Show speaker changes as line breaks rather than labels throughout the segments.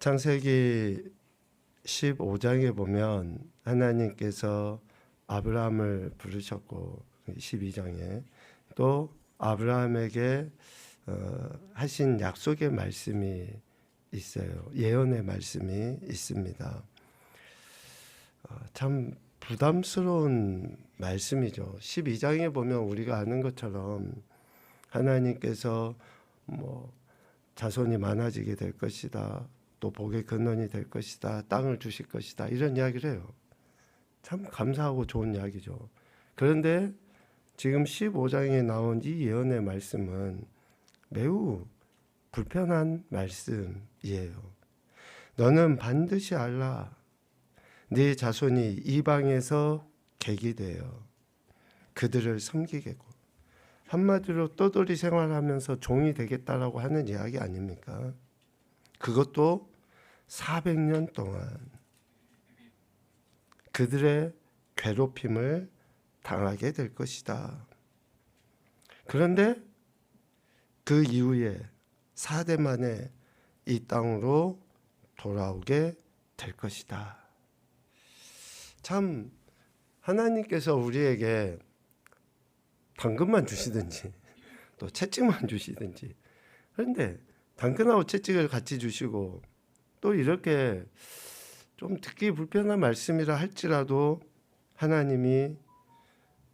창세기 15장에 보면 하나님께서 아브라함을 부르셨고 12장에 또 아브라함에게 하신 약속의 말씀이 있어요. 예언의 말씀이 있습니다. 참 부담스러운 말씀이죠. 12장에 보면 우리가 아는 것처럼 하나님께서 자손이 많아지게 될 것이다. 또 복의 근원이 될 것이다. 땅을 주실 것이다. 이런 이야기를 해요. 참 감사하고 좋은 이야기죠. 그런데 지금 15장에 나온 이 예언의 말씀은 매우 불편한 말씀이에요. 너는 반드시 알라. 네 자손이 이방에서 객이되어 그들을 섬기겠고, 한마디로 떠돌이 생활하면서 종이 되겠다라고 하는 이야기 아닙니까? 그것도 400년 동안 그들의 괴롭힘을 당하게 될 것이다. 그런데 그 이후에 4대 만에 이 땅으로 돌아오게 될 것이다. 참 하나님께서 우리에게 당근만 주시든지 또 채찍만 주시든지, 그런데 당근하고 채찍을 같이 주시고 또 이렇게 좀 듣기 불편한 말씀이라 할지라도 하나님이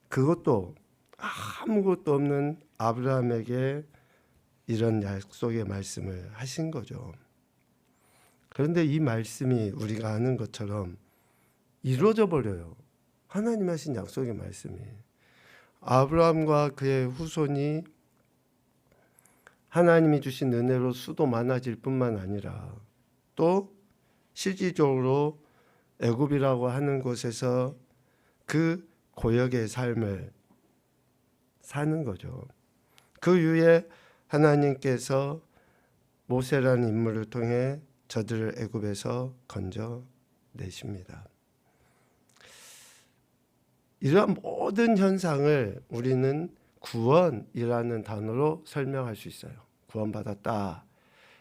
그것도 아무것도 없는 아브라함에게 이런 약속의 말씀을 하신 거죠. 그런데 이 말씀이 우리가 아는 것처럼 이루어져 버려요. 하나님 하신 약속의 말씀이. 아브라함과 그의 후손이 하나님이 주신 은혜로 수도 많아질 뿐만 아니라 또 실질적으로 애굽이라고 하는 곳에서 그 고역의 삶을 사는 거죠. 그 이후에 하나님께서 모세라는 인물을 통해 저들을 애굽에서 건져내십니다. 이러한 모든 현상을 우리는 구원이라는 단어로 설명할 수 있어요. 구원받았다.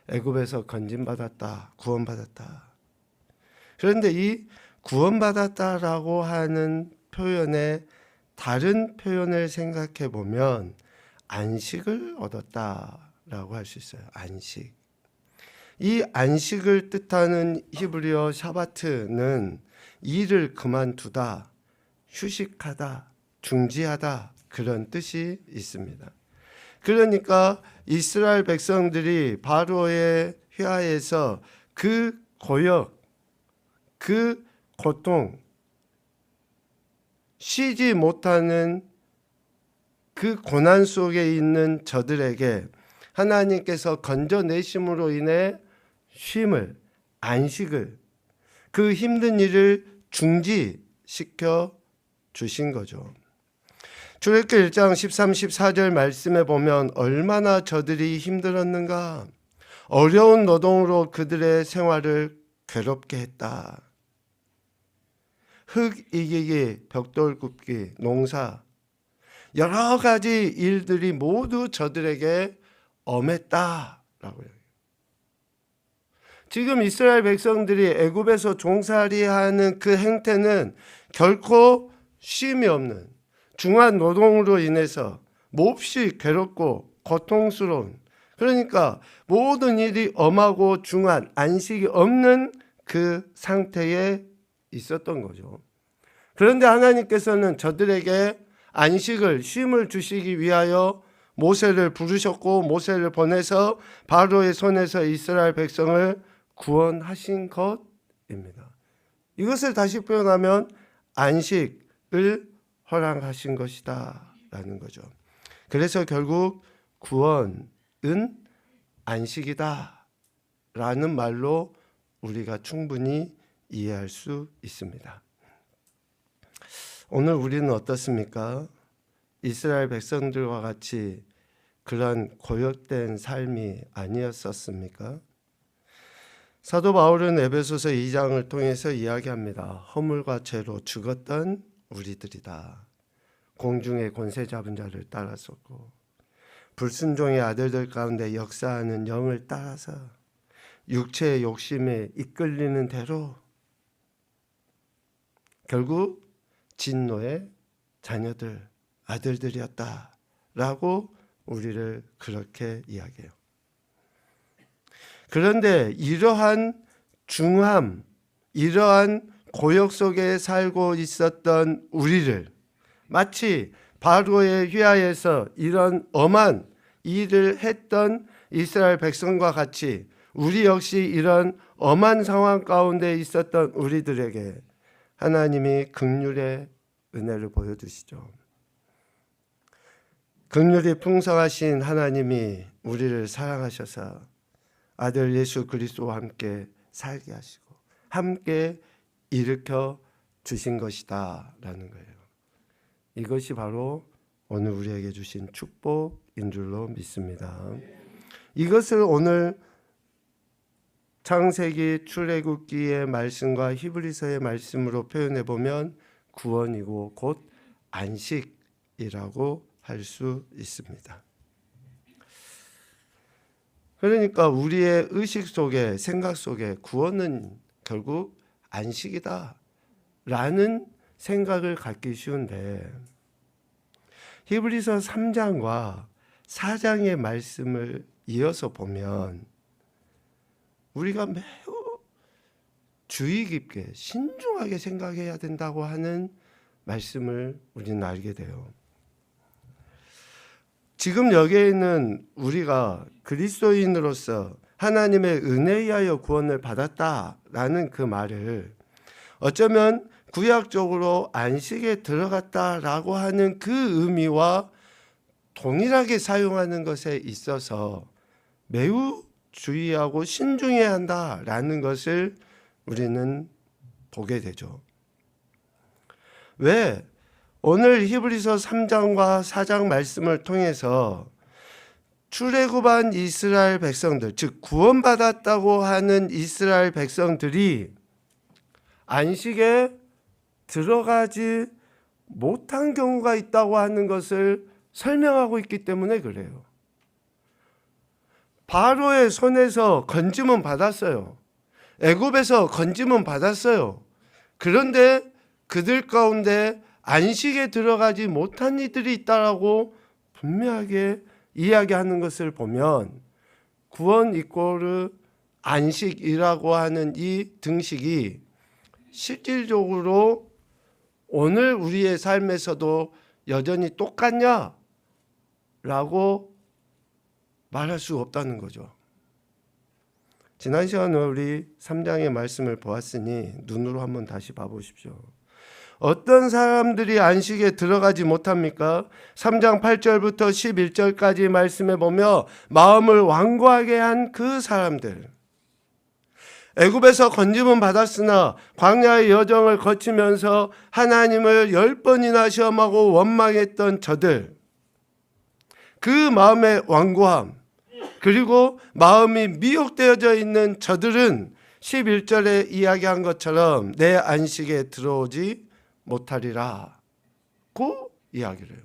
애굽에서 건진받았다. 구원받았다. 그런데 이 구원받았다라고 하는 표현의 다른 표현을 생각해 보면 안식을 얻었다라고 할 수 있어요. 안식. 이 안식을 뜻하는 히브리어 샤바트는 일을 그만두다, 휴식하다, 중지하다, 그런 뜻이 있습니다. 그러니까 이스라엘 백성들이 바로의 휘하에서 그 고역, 그 고통, 쉬지 못하는 그 고난 속에 있는 저들에게 하나님께서 건져내심으로 인해 쉼을, 안식을, 그 힘든 일을 중지시켜 주신 거죠. 출애굽기 1장 13, 14절 말씀에 보면 얼마나 저들이 힘들었는가. 어려운 노동으로 그들의 생활을 괴롭게 했다. 흙 이기기, 벽돌 굽기, 농사, 여러 가지 일들이 모두 저들에게 엄했다라고 해요. 지금 이스라엘 백성들이 애굽에서 종살이하는 그 행태는 결코 쉼이 없는 중한 노동으로 인해서 몹시 괴롭고 고통스러운, 그러니까 모든 일이 엄하고 중한, 안식이 없는 그 상태에 있었던 거죠. 그런데 하나님께서는 저들에게 안식을, 쉼을 주시기 위하여 모세를 부르셨고 모세를 보내서 바로의 손에서 이스라엘 백성을 구원하신 것입니다. 이것을 다시 표현하면 안식을 허락하신 것이다 라는 거죠. 그래서 결국 구원은 안식이다 라는 말로 우리가 충분히 이해할 수 있습니다. 오늘 우리는 어떻습니까? 이스라엘 백성들과 같이 그런 고역된 삶이 아니었었습니까? 사도 바울은 에베소서 2장을 통해서 이야기합니다. 허물과 죄로 죽었던 우리들이다. 공중의 권세 잡은 자를 따랐었고 불순종의 아들들 가운데 역사하는 영을 따라서 육체의 욕심에 이끌리는 대로 결국 진노의 자녀들, 아들들이었다라고 우리를 그렇게 이야기해요. 그런데 이러한 중함, 이러한 고역 속에 살고 있었던 우리를 마치 바로의 휘하에서 이런 엄한 일을 했던 이스라엘 백성과 같이 우리 역시 이런 엄한 상황 가운데 있었던 우리들에게 하나님이 긍휼의 은혜를 보여주시죠. 긍휼이 풍성하신 하나님이 우리를 사랑하셔서 아들 예수 그리스도와 함께 살게 하시고 함께 일으켜 주신 것이다 라는 거예요. 이것이 바로 오늘 우리에게 주신 축복인 줄로 믿습니다. 이것을 오늘 창세기 출애굽기의 말씀과 히브리서의 말씀으로 표현해 보면 구원이고 곧 안식이라고 할 수 있습니다. 그러니까 우리의 의식 속에 생각 속에 구원은 결국 안식이다 라는 생각을 갖기 쉬운데 히브리서 3장과 4장의 말씀을 이어서 보면 우리가 매우 주의 깊게 신중하게 생각해야 된다고 하는 말씀을 우리는 알게 돼요. 지금 여기에 있는 우리가 그리스도인으로서 하나님의 은혜에 의하여 구원을 받았다라는 그 말을 어쩌면 구약적으로 안식에 들어갔다라고 하는 그 의미와 동일하게 사용하는 것에 있어서 매우 주의하고 신중해야 한다라는 것을 우리는 보게 되죠. 왜? 오늘 히브리서 3장과 4장 말씀을 통해서 출애굽한 이스라엘 백성들, 즉 구원받았다고 하는 이스라엘 백성들이 안식에 들어가지 못한 경우가 있다고 하는 것을 설명하고 있기 때문에 그래요. 바로의 손에서 건짐은 받았어요. 애굽에서 건짐은 받았어요. 그런데 그들 가운데 안식에 들어가지 못한 이들이 있다라고 분명하게 이야기하는 것을 보면 구원 이꼬르 안식이라고 하는 이 등식이 실질적으로 오늘 우리의 삶에서도 여전히 똑같냐? 라고 말할 수 없다는 거죠. 지난 시간에 우리 3장의 말씀을 보았으니 눈으로 한번 다시 봐보십시오. 어떤 사람들이 안식에 들어가지 못합니까? 3장 8절부터 11절까지 말씀해 보며 마음을 완고하게 한 그 사람들, 애굽에서 건짐은 받았으나 광야의 여정을 거치면서 하나님을 10번이나 시험하고 원망했던 저들, 그 마음의 완고함, 그리고 마음이 미혹되어져 있는 저들은 11절에 이야기한 것처럼 내 안식에 들어오지 못하리라 고 이야기를 해요.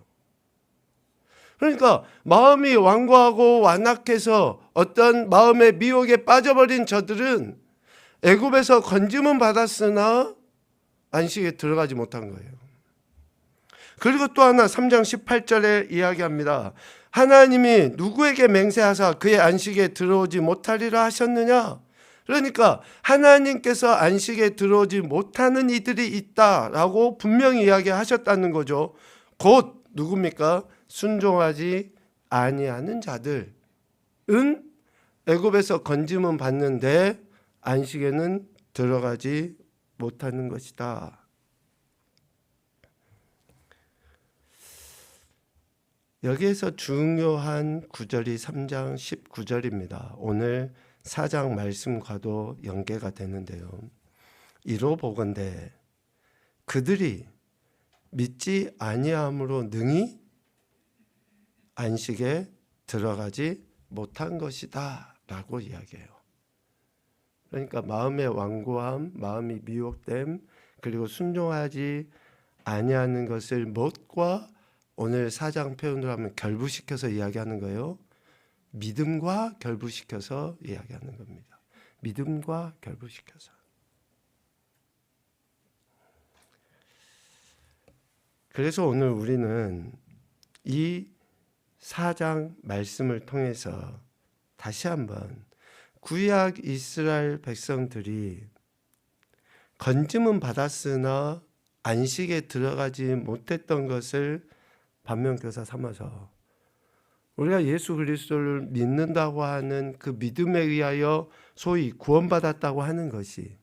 그러니까 마음이 완고하고 완악해서 어떤 마음의 미혹에 빠져버린 저들은 애굽에서 건짐은 받았으나 안식에 들어가지 못한 거예요. 그리고 또 하나 3장 18절에 이야기합니다. 하나님이 누구에게 맹세하사 그의 안식에 들어오지 못하리라 하셨느냐? 그러니까 하나님께서 안식에 들어오지 못하는 이들이 있다라고 분명히 이야기하셨다는 거죠. 곧 누굽니까? 순종하지 아니하는 자들은 애굽에서 건짐은 받는데 안식에는 들어가지 못하는 것이다. 여기에서 중요한 구절이 3장 19절입니다. 오늘 4장 말씀과도 연계가 되는데요. 이로 보건대 그들이 믿지 아니함으로 능히 안식에 들어가지 못한 것이다 라고 이야기해요. 그러니까 마음의 완고함, 마음이 미혹됨, 그리고 순종하지 아니하는 것을 못과 오늘 4장 표현으로 하면 결부시켜서 이야기하는 거예요. 믿음과 결부시켜서 이야기하는 겁니다. 믿음과 결부시켜서. 그래서 오늘 우리는 이 4장 말씀을 통해서 다시 한번 구약 이스라엘 백성들이 건짐은 받았으나 안식에 들어가지 못했던 것을 반면교사 삼아서 우리가 예수 그리스도를 믿는다고 하는 그 믿음에 의하여 소위 구원받았다고 하는 것이,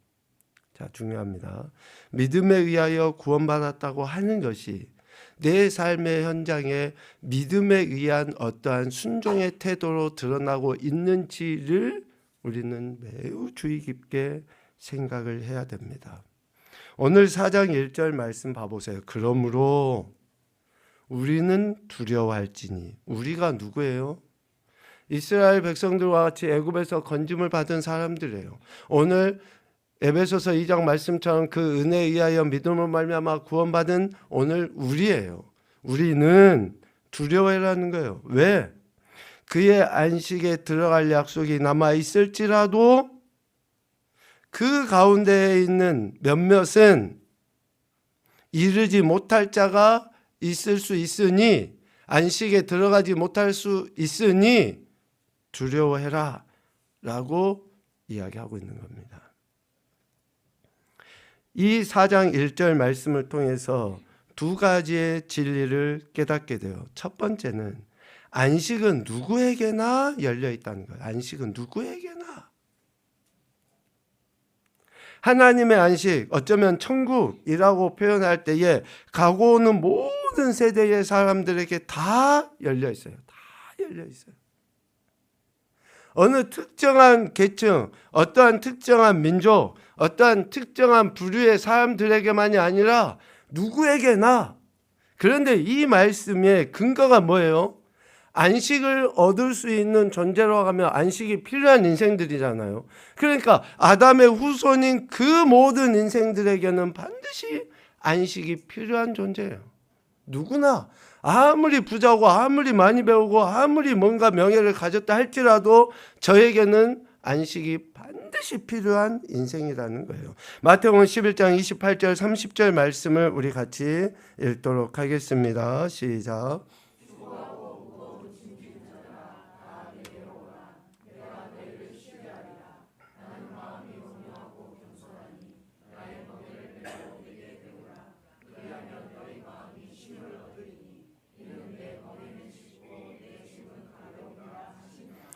자, 중요합니다. 믿음에 의하여 구원받았다고 하는 것이 내 삶의 현장에 믿음에 의한 어떠한 순종의 태도로 드러나고 있는지를 우리는 매우 주의 깊게 생각을 해야 됩니다. 오늘 4장 1절 말씀 봐보세요. 그러므로 우리는 두려워할지니. 우리가 누구예요? 이스라엘 백성들과 같이 애굽에서 건짐을 받은 사람들이에요. 오늘 에베소서 2장 말씀처럼 그 은혜에 의하여 믿음으로 말미암아 구원받은 오늘 우리예요. 우리는 두려워하라는 거예요. 왜? 그의 안식에 들어갈 약속이 남아 있을지라도 그 가운데에 있는 몇몇은 이르지 못할 자가 있을 수 있으니, 안식에 들어가지 못할 수 있으니 두려워해라 라고 이야기하고 있는 겁니다. 이 4장 1절 말씀을 통해서 두 가지의 진리를 깨닫게 돼요. 첫 번째는 안식은 누구에게나 열려 있다는 거예요. 안식은 누구에게나. 하나님의 안식, 어쩌면 천국이라고 표현할 때에 가고 오는 모든 세대의 사람들에게 다 열려 있어요. 다 열려 있어요. 어느 특정한 계층, 어떠한 특정한 민족, 어떠한 특정한 부류의 사람들에게만이 아니라 누구에게나. 그런데 이 말씀의 근거가 뭐예요? 안식을 얻을 수 있는 존재로 하면 안식이 필요한 인생들이잖아요. 그러니까 아담의 후손인 그 모든 인생들에게는 반드시 안식이 필요한 존재예요. 누구나 아무리 부자고 아무리 많이 배우고 아무리 뭔가 명예를 가졌다 할지라도 저에게는 안식이 반드시 필요한 인생이라는 거예요. 마태복음 11장 28절 30절 말씀을 우리 같이 읽도록 하겠습니다. 시작.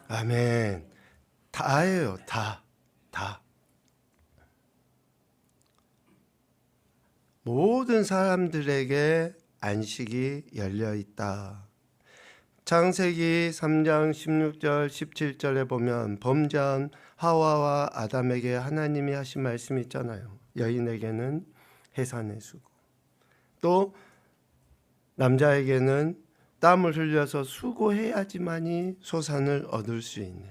아멘. 다예요. 다. 모든 사람들에게 안식이 열려 있다. 창세기 3장 16절 17절에 보면 범죄한 하와와 아담에게 하나님이 하신 말씀이 있잖아요. 여인에게는 해산의 수고, 또 남자에게는 땀을 흘려서 수고해야지만이 소산을 얻을 수 있는.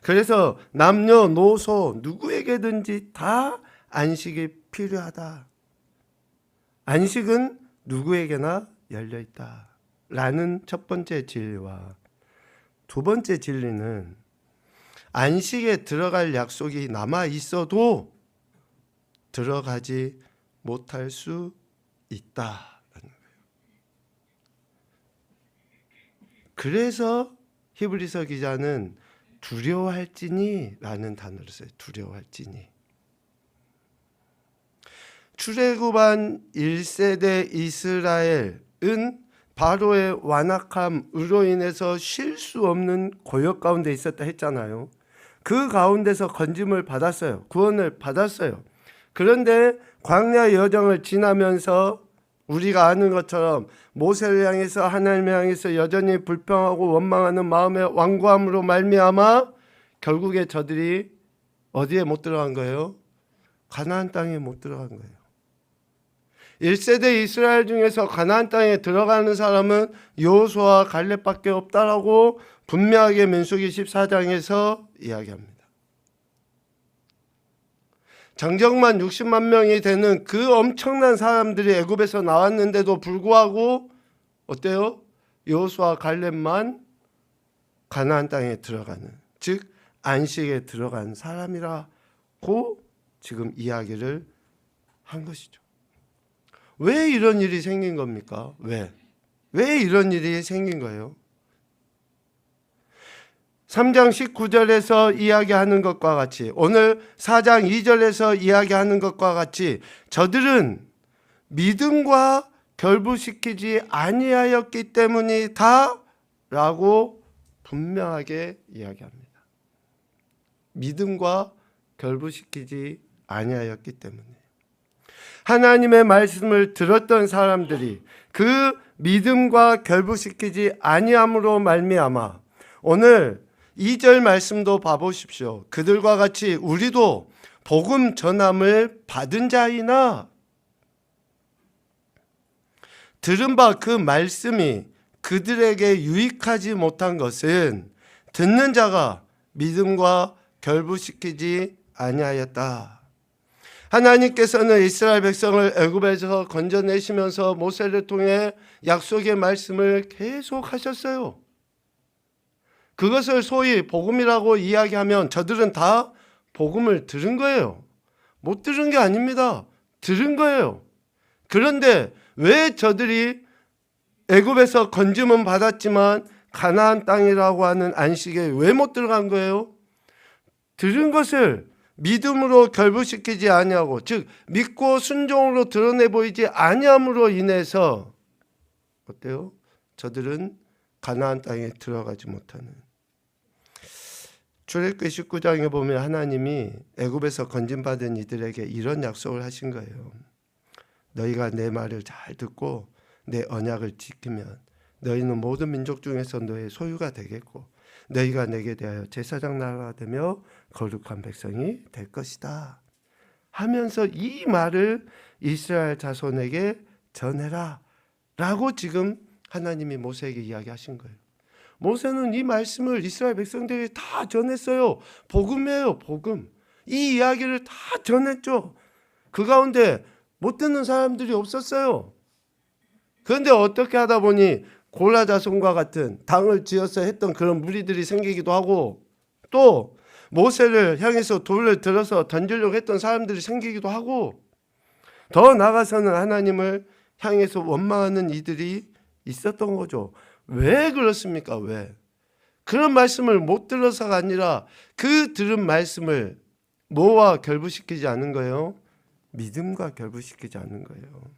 그래서 남녀노소 누구에게든지 다 안식이 필요하다. 안식은 누구에게나 열려 있다 라는 첫 번째 진리와, 두 번째 진리는 안식에 들어갈 약속이 남아 있어도 들어가지 못할 수 있다. 그래서 히브리서 기자는 두려워할지니 라는 단어를 써요. 두려워할지니. 출애굽한 1세대 이스라엘은 바로의 완악함으로 인해서 쉴 수 없는 고역 가운데 있었다 했잖아요. 그 가운데서 건짐을 받았어요. 구원을 받았어요. 그런데 광야 여정을 지나면서 우리가 아는 것처럼 모세를 향해서, 하나님을 향해서 여전히 불평하고 원망하는 마음의 완고함으로 말미암아 결국에 저들이 어디에 못 들어간 거예요? 가나안 땅에 못 들어간 거예요. 1세대 이스라엘 중에서 가나안 땅에 들어가는 사람은 여호수아와 갈렙밖에 없다라고 분명하게 민수기 14장에서 이야기합니다. 장정만 60만 명이 되는 그 엄청난 사람들이 애굽에서 나왔는데도 불구하고 어때요? 여호수아 갈렙만 가나안 땅에 들어가는, 즉 안식에 들어간 사람이라고 지금 이야기를 한 것이죠. 왜 이런 일이 생긴 겁니까? 왜 이런 일이 생긴 거예요? 3장 19절에서 이야기하는 것과 같이, 오늘 4장 2절에서 이야기하는 것과 같이 저들은 믿음과 결부시키지 아니하였기 때문이다 라고 분명하게 이야기합니다. 믿음과 결부시키지 아니하였기 때문에. 하나님의 말씀을 들었던 사람들이 그 믿음과 결부시키지 아니함으로 말미암아 오늘 2절 말씀도 봐보십시오. 그들과 같이 우리도 복음 전함을 받은 자이나, 들은 바 그 말씀이 그들에게 유익하지 못한 것은 듣는 자가 믿음과 결부시키지 아니하였다. 하나님께서는 이스라엘 백성을 애굽에서 건져내시면서 모세를 통해 약속의 말씀을 계속 하셨어요. 그것을 소위 복음이라고 이야기하면 저들은 다 복음을 들은 거예요. 못 들은 게 아닙니다. 들은 거예요. 그런데 왜 저들이 애굽에서 건짐은 받았지만 가나안 땅이라고 하는 안식에 왜 못 들어간 거예요? 들은 것을 믿음으로 결부시키지 아니하고, 즉 믿고 순종으로 드러내 보이지 아니함으로 인해서 어때요? 저들은 가나안 땅에 들어가지 못하는. 출애굽기 19장에 보면 하나님이 애굽에서 건짐받은 이들에게 이런 약속을 하신 거예요. 너희가 내 말을 잘 듣고 내 언약을 지키면 너희는 모든 민족 중에서 너의 소유가 되겠고 너희가 내게 대하여 제사장 나라가 되며 거룩한 백성이 될 것이다 하면서 이 말을 이스라엘 자손에게 전해라 라고 지금 하나님이 모세에게 이야기하신 거예요. 모세는 이 말씀을 이스라엘 백성들에게 다 전했어요. 복음이에요, 복음. 이 이야기를 다 전했죠. 그 가운데 못 듣는 사람들이 없었어요. 그런데 어떻게 하다 보니 골라 자손과 같은 당을 지어서 했던 그런 무리들이 생기기도 하고, 또 모세를 향해서 돌을 들어서 던지려고 했던 사람들이 생기기도 하고, 더 나아가서는 하나님을 향해서 원망하는 이들이 있었던 거죠. 왜 그렇습니까? 왜? 그런 말씀을 못 들어서가 아니라 그 들은 말씀을 뭐와 결부시키지 않은 거예요? 믿음과 결부시키지 않는 거예요.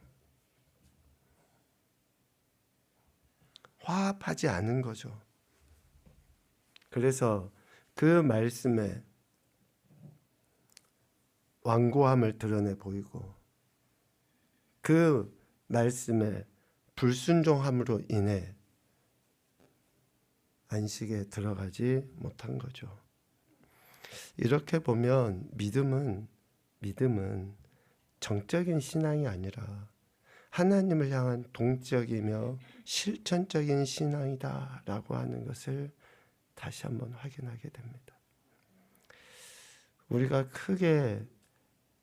화합하지 않은 거죠. 그래서 그 말씀에 완고함을 드러내 보이고 그 말씀에 불순종함으로 인해 안식에 들어가지 못한 거죠. 이렇게 보면 믿음은 정적인 신앙이 아니라 하나님을 향한 동적이며 실천적인 신앙이다라고 하는 것을 다시 한번 확인하게 됩니다. 우리가 크게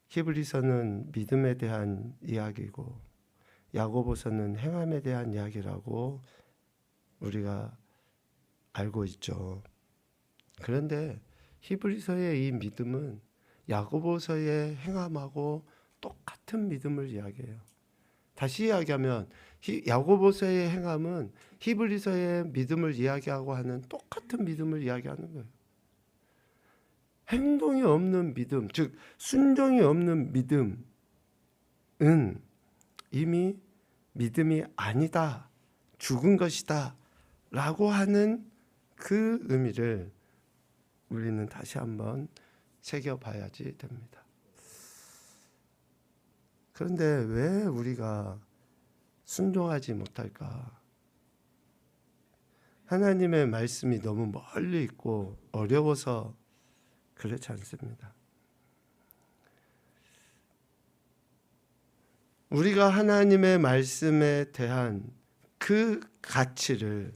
히브리서는 믿음에 대한 이야기고 야고보서는 행함에 대한 이야기라고 우리가 알고 있죠. 그런데 히브리서의 이 믿음은 야고보서의 행함하고 똑같은 믿음을 이야기해요. 다시 이야기하면 야고보서의 행함은 히브리서의 믿음을 이야기하고 하는 똑같은 믿음을 이야기하는 거예요. 행동이 없는 믿음, 즉 순종이 없는 믿음은 이미 믿음이 아니다, 죽은 것이다 라고 하는 그 의미를 우리는 다시 한번 새겨봐야지 됩니다. 그런데 왜 우리가 순종하지 못할까? 하나님의 말씀이 너무 멀리 있고 어려워서 그렇지 않습니다. 우리가 하나님의 말씀에 대한 그 가치를,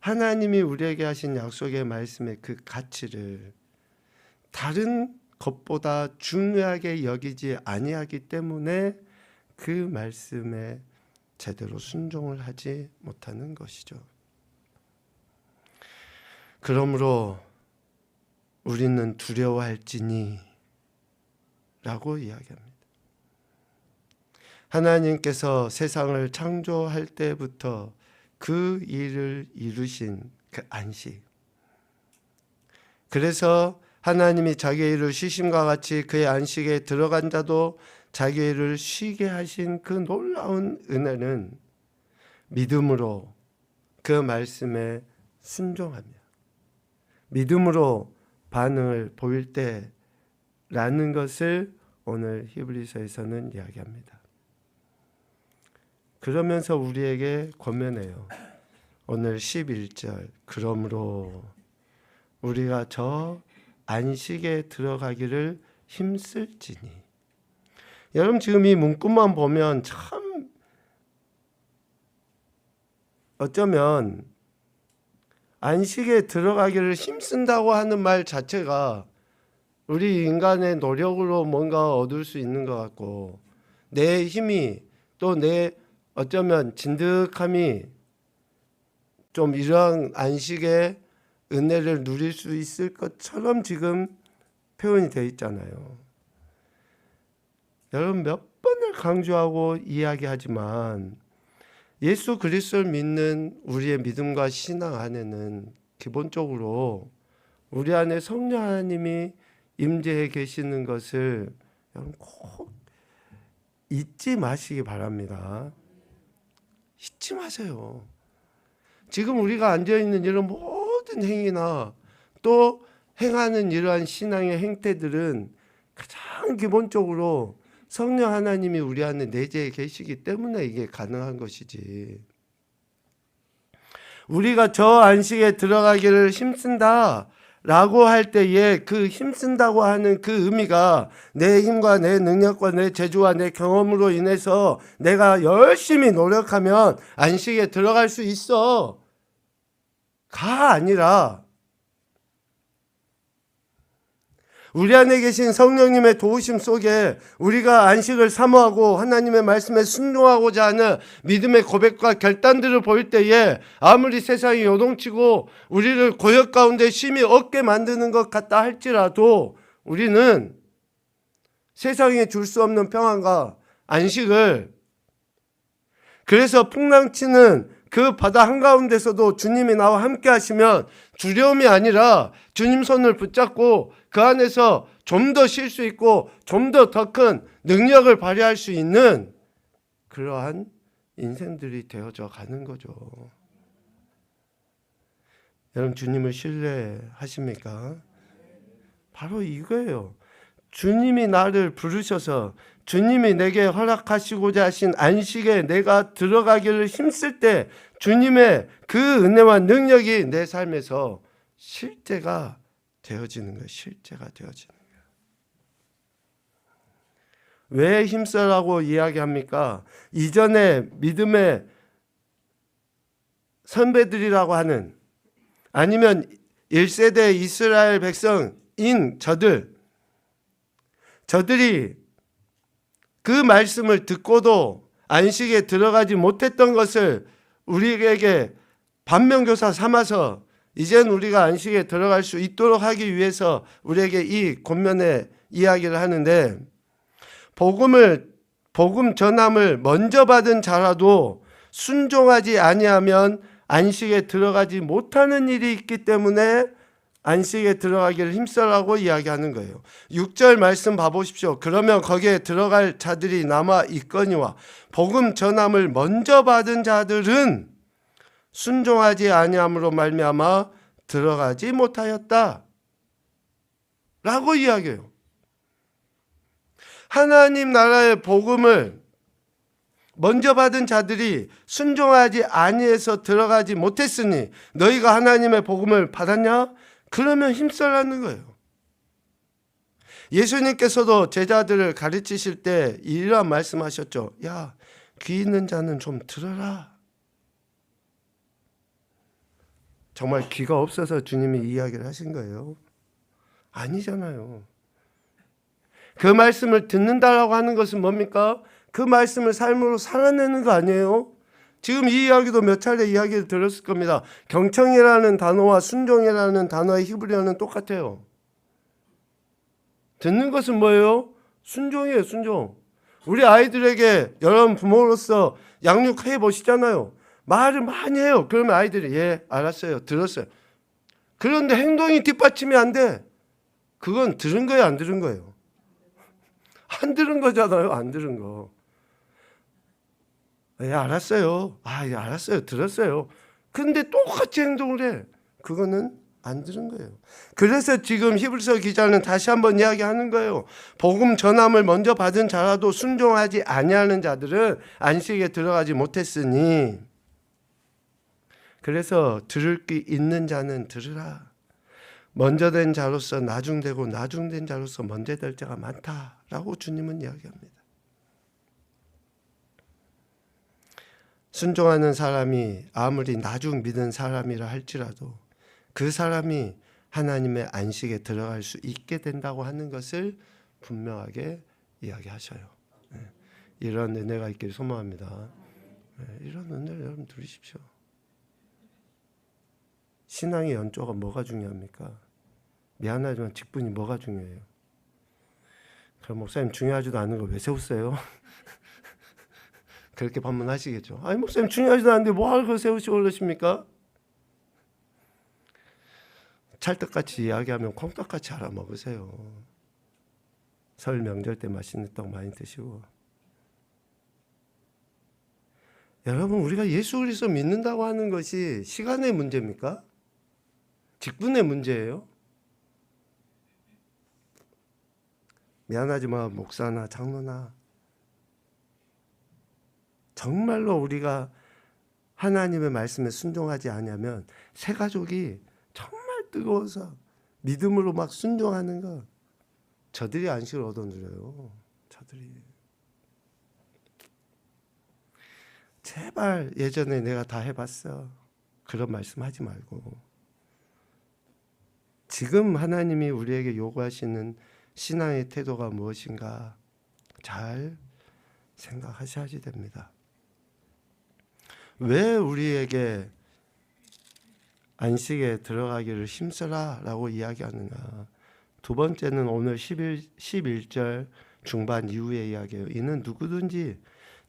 하나님이 우리에게 하신 약속의 말씀의 그 가치를 다른 것보다 중요하게 여기지 아니하기 때문에 그 말씀에 제대로 순종을 하지 못하는 것이죠. 그러므로 우리는 두려워할지니 라고 이야기합니다. 하나님께서 세상을 창조할 때부터 그 일을 이루신 그 안식, 그래서 하나님이 자기의 일을 쉬심과 같이 그의 안식에 들어간 자도 자기의 일을 쉬게 하신 그 놀라운 은혜는 믿음으로 그 말씀에 순종하며 믿음으로 반응을 보일 때라는 것을 오늘 히브리서에서는 이야기합니다. 그러면서 우리에게 권면해요. 오늘 11절, 그러므로 우리가 저 안식에 들어가기를 힘쓸지니. 여러분 지금 이 문구만 보면 참 어쩌면 안식에 들어가기를 힘쓴다고 하는 말 자체가 우리 인간의 노력으로 뭔가 얻을 수 있는 것 같고, 내 힘이 또 내 어쩌면 진득함이 좀 이러한 안식의 은혜를 누릴 수 있을 것처럼 지금 표현이 되어 있잖아요. 여러분 몇 번을 강조하고 이야기하지만 예수 그리스도를 믿는 우리의 믿음과 신앙 안에는 기본적으로 우리 안에 성령 하나님이 임재해 계시는 것을 여러분 꼭 잊지 마시기 바랍니다. 잊지 마세요. 지금 우리가 앉아있는 이런 모든 행위나 또 행하는 이러한 신앙의 행태들은 가장 기본적으로 성령 하나님이 우리 안에 내재해 계시기 때문에 이게 가능한 것이지. 우리가 저 안식에 들어가기를 힘쓴다 라고 할 때에 그 힘쓴다고 하는 그 의미가 내 힘과 내 능력과 내 재주와 내 경험으로 인해서 내가 열심히 노력하면 안식에 들어갈 수 있어 가 아니라, 우리 안에 계신 성령님의 도우심 속에 우리가 안식을 사모하고 하나님의 말씀에 순종하고자 하는 믿음의 고백과 결단들을 보일 때에 아무리 세상이 요동치고 우리를 고역 가운데 심히 얻게 만드는 것 같다 할지라도 우리는 세상에 줄 수 없는 평안과 안식을, 그래서 풍랑치는 그 바다 한가운데서도 주님이 나와 함께 하시면 두려움이 아니라 주님 손을 붙잡고 그 안에서 좀 더 쉴 수 있고 좀 더 큰 능력을 발휘할 수 있는 그러한 인생들이 되어져 가는 거죠. 여러분 주님을 신뢰하십니까? 바로 이거예요. 주님이 나를 부르셔서 주님이 내게 허락하시고자 하신 안식에 내가 들어가기를 힘쓸 때 주님의 그 은혜와 능력이 내 삶에서 실제가 되어지는 거예요. 실제가 되어지는 거예요. 왜 힘써라고 이야기합니까? 이전에 믿음의 선배들이라고 하는, 아니면 1세대 이스라엘 백성인 저들이 그 말씀을 듣고도 안식에 들어가지 못했던 것을 우리에게 반면교사 삼아서 이젠 우리가 안식에 들어갈 수 있도록 하기 위해서 우리에게 이 권면의 이야기를 하는데, 복음 전함을 먼저 받은 자라도 순종하지 아니하면 안식에 들어가지 못하는 일이 있기 때문에 안식에 들어가기를 힘써라고 이야기하는 거예요. 6절 말씀 봐보십시오. 그러면 거기에 들어갈 자들이 남아 있거니와 복음 전함을 먼저 받은 자들은 순종하지 아니함으로 말미암아 들어가지 못하였다 라고 이야기해요. 하나님 나라의 복음을 먼저 받은 자들이 순종하지 아니해서 들어가지 못했으니 너희가 하나님의 복음을 받았냐? 그러면 힘써라는 거예요. 예수님께서도 제자들을 가르치실 때 이러한 말씀하셨죠. 야, 귀 있는 자는 좀 들어라. 정말 귀가 없어서 주님이 이야기를 하신 거예요? 아니잖아요. 그 말씀을 듣는다라고 하는 것은 뭡니까? 그 말씀을 삶으로 살아내는 거 아니에요? 지금 이 이야기도 몇 차례 이야기를 들었을 겁니다. 경청이라는 단어와 순종이라는 단어의 히브리어는 똑같아요. 듣는 것은 뭐예요? 순종이에요, 순종. 우리 아이들에게 여러분 부모로서 양육해 보시잖아요. 말을 많이 해요. 그러면 아이들이 예, 알았어요. 들었어요. 그런데 행동이 뒷받침이 안 돼. 그건 들은 거예요, 안 들은 거예요? 안 들은 거잖아요, 안 들은 거. 예, 알았어요. 아, 예, 알았어요. 들었어요. 근데 똑같이 행동을 해. 그거는 안 들은 거예요. 그래서 지금 히브리서 기자는 다시 한번 이야기하는 거예요. 복음 전함을 먼저 받은 자라도 순종하지 아니하는 자들은 안식에 들어가지 못했으니, 그래서 들을 게 있는 자는 들으라. 먼저 된 자로서 나중되고 나중된 자로서 먼저 될 자가 많다라고 주님은 이야기합니다. 순종하는 사람이 아무리 나중 믿은 사람이라 할지라도 그 사람이 하나님의 안식에 들어갈 수 있게 된다고 하는 것을 분명하게 이야기하셔요. 이런 은혜가 있기를 소망합니다. 이런 은혜를 여러분 누리십시오. 신앙의 연조가 뭐가 중요합니까? 미안하지만 직분이 뭐가 중요해요? 그럼 목사님 중요하지도 않은 걸 왜 세우세요? 그렇게 반문하시겠죠. 아니 목사님 중요하지도 않은데 뭐하러 그걸 세우시고 그러십니까? 찰떡같이 이야기하면 콩떡같이 알아먹으세요. 설 명절 때 맛있는 떡 많이 드시고. 여러분 우리가 예수 그리스도 믿는다고 하는 것이 시간의 문제입니까? 직분의 문제예요? 미안하지만 목사나 장로나 정말로 우리가 하나님의 말씀에 순종하지 않으면 새 가족이 정말 뜨거워서 믿음으로 막 순종하는 거 저들이 안식을 얻어 누려요. 저들이. 제발 예전에 내가 다 해봤어. 그런 말씀 하지 말고 지금 하나님이 우리에게 요구하시는 신앙의 태도가 무엇인가 잘 생각하셔야지 됩니다. 왜 우리에게 안식에 들어가기를 힘쓰라 라고 이야기하느냐. 두 번째는 오늘 11절 중반 이후의 이야기예요. 이는 누구든지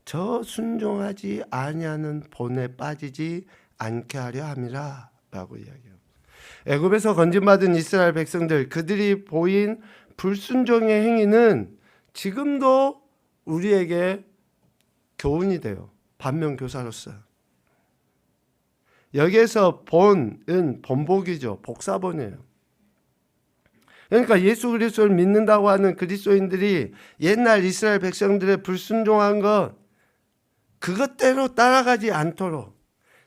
저 순종하지 아니하는 본에 빠지지 않게 하려 함이라 라고 이야기해요. 애굽에서 건진받은 이스라엘 백성들, 그들이 보인 불순종의 행위는 지금도 우리에게 교훈이 돼요. 반면교사로서. 여기에서 본은 본복이죠. 복사본이에요. 그러니까 예수 그리스도를 믿는다고 하는 그리스도인들이 옛날 이스라엘 백성들의 불순종한 것 그것대로 따라가지 않도록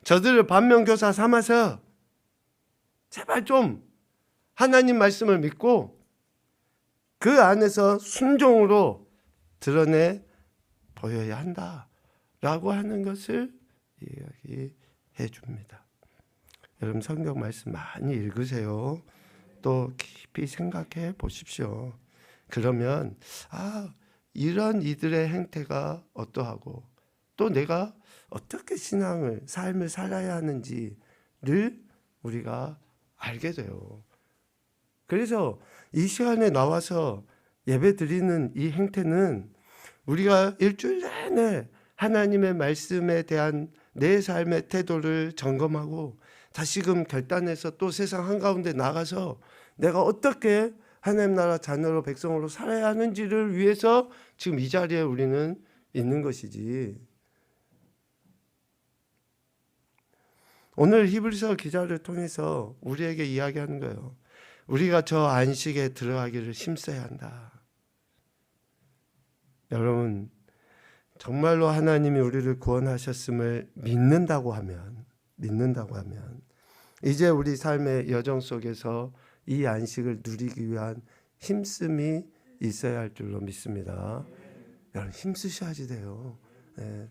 저들을 반면교사 삼아서 제발 좀 하나님 말씀을 믿고 그 안에서 순종으로 드러내 보여야 한다라고 하는 것을 이야기해 줍니다. 여러분 성경 말씀 많이 읽으세요. 또 깊이 생각해 보십시오. 그러면 이런 이들의 행태가 어떠하고 또 내가 어떻게 삶을 살아야 하는지를 우리가 알게 돼요. 그래서 이 시간에 나와서 예배 드리는 이 행태는 우리가 일주일 내내 하나님의 말씀에 대한 내 삶의 태도를 점검하고 다시금 결단해서 또 세상 한가운데 나가서 내가 어떻게 하나님 나라 자녀로 백성으로 살아야 하는지를 위해서 지금 이 자리에 우리는 있는 것이지. 오늘 히브리서 기자를 통해서 우리에게 이야기하는 거예요. 우리가 저 안식에 들어가기를 힘써야 한다. 여러분 정말로 하나님이 우리를 구원하셨음을 믿는다고 하면 이제 우리 삶의 여정 속에서 이 안식을 누리기 위한 힘씀이 있어야 할 줄로 믿습니다. 여러분 힘쓰셔야지 돼요. 네.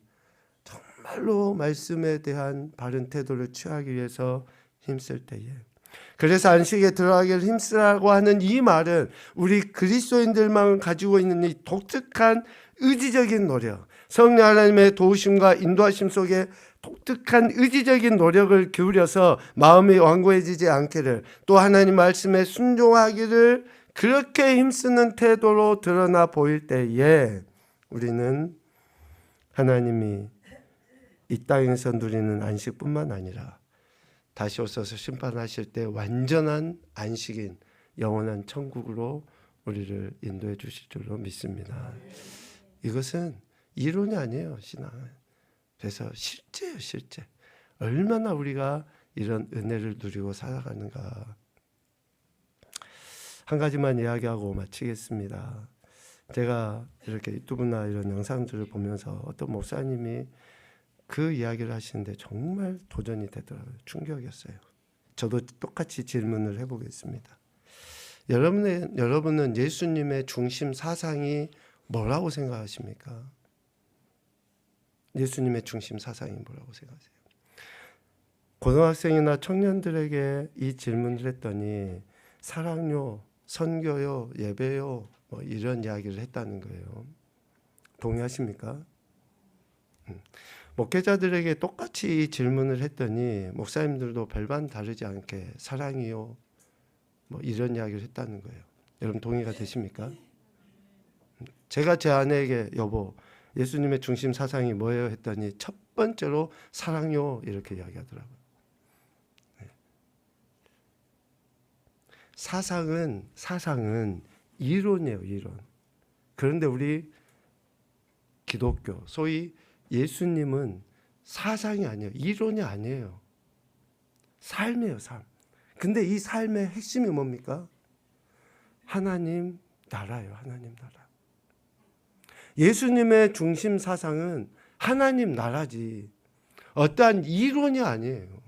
정말로 말씀에 대한 바른 태도를 취하기 위해서 힘쓸 때에. 그래서 안식에 들어가기를 힘쓰라고 하는 이 말은 우리 그리스도인들만 가지고 있는 이 독특한 의지적인 노력, 성령 하나님의 도우심과 인도하심 속에 독특한 의지적인 노력을 기울여서 마음이 완고해지지 않기를, 또 하나님 말씀에 순종하기를 그렇게 힘쓰는 태도로 드러나 보일 때에 우리는 하나님이 이 땅에서 누리는 안식뿐만 아니라 다시 오셔서 심판하실 때 완전한 안식인 영원한 천국으로 우리를 인도해 주실 줄로 믿습니다. 이것은 이론이 아니에요, 신앙은. 그래서 실제예요, 실제. 얼마나 우리가 이런 은혜를 누리고 살아가는가. 한 가지만 이야기하고 마치겠습니다. 제가 이렇게 유튜브나 이런 영상들을 보면서 어떤 목사님이 그 이야기를 하시는데 정말 도전이 되더라고요. 충격이었어요. 저도 똑같이 질문을 해보겠습니다. 여러분은 예수님의 중심 사상이 뭐라고 생각하십니까? 예수님의 중심 사상이 뭐라고 생각하세요? 고등학생이나 청년들에게 이 질문을 했더니 사랑요, 선교요, 예배요, 뭐 이런 이야기를 했다는 거예요. 동의하십니까? 목회자들에게 똑같이 이 질문을 했더니 목사님들도 별반 다르지 않게 사랑이요, 뭐 이런 이야기를 했다는 거예요. 여러분 동의가 되십니까? 제가 제 아내에게 여보 예수님의 중심 사상이 뭐예요? 했더니 첫 번째로 사랑요 이렇게 이야기하더라고요. 사상은 이론이에요, 이론. 그런데 우리 기독교, 소위 예수님은 사상이 아니에요. 이론이 아니에요. 삶이에요, 삶. 근데 이 삶의 핵심이 뭡니까? 하나님 나라예요, 하나님 나라. 예수님의 중심 사상은 하나님 나라지 어떠한 이론이 아니에요.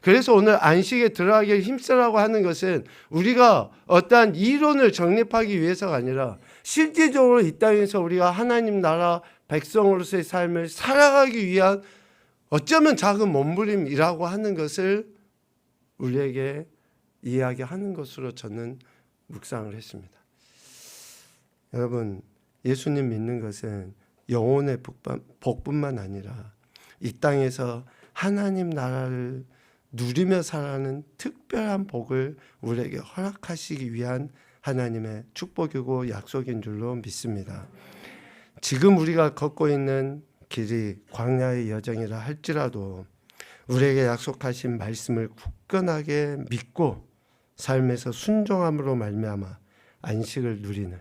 그래서 오늘 안식에 들어가기 힘쓰라고 하는 것은 우리가 어떠한 이론을 정립하기 위해서가 아니라 실질적으로 이 땅에서 우리가 하나님 나라 백성으로서의 삶을 살아가기 위한 어쩌면 작은 몸부림이라고 하는 것을 우리에게 이야기하는 것으로 저는 묵상을 했습니다. 여러분 예수님 믿는 것은 영혼의 복뿐만 아니라 이 땅에서 하나님 나라를 누리며 살아가는 특별한 복을 우리에게 허락하시기 위한 하나님의 축복이고 약속인 줄로 믿습니다. 지금 우리가 걷고 있는 길이 광야의 여정이라 할지라도 우리에게 약속하신 말씀을 굳건하게 믿고 삶에서 순종함으로 말미암아 안식을 누리는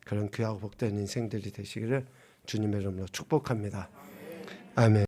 그런 귀하고 복된 인생들이 되시기를 주님의 이름으로 축복합니다. 아멘.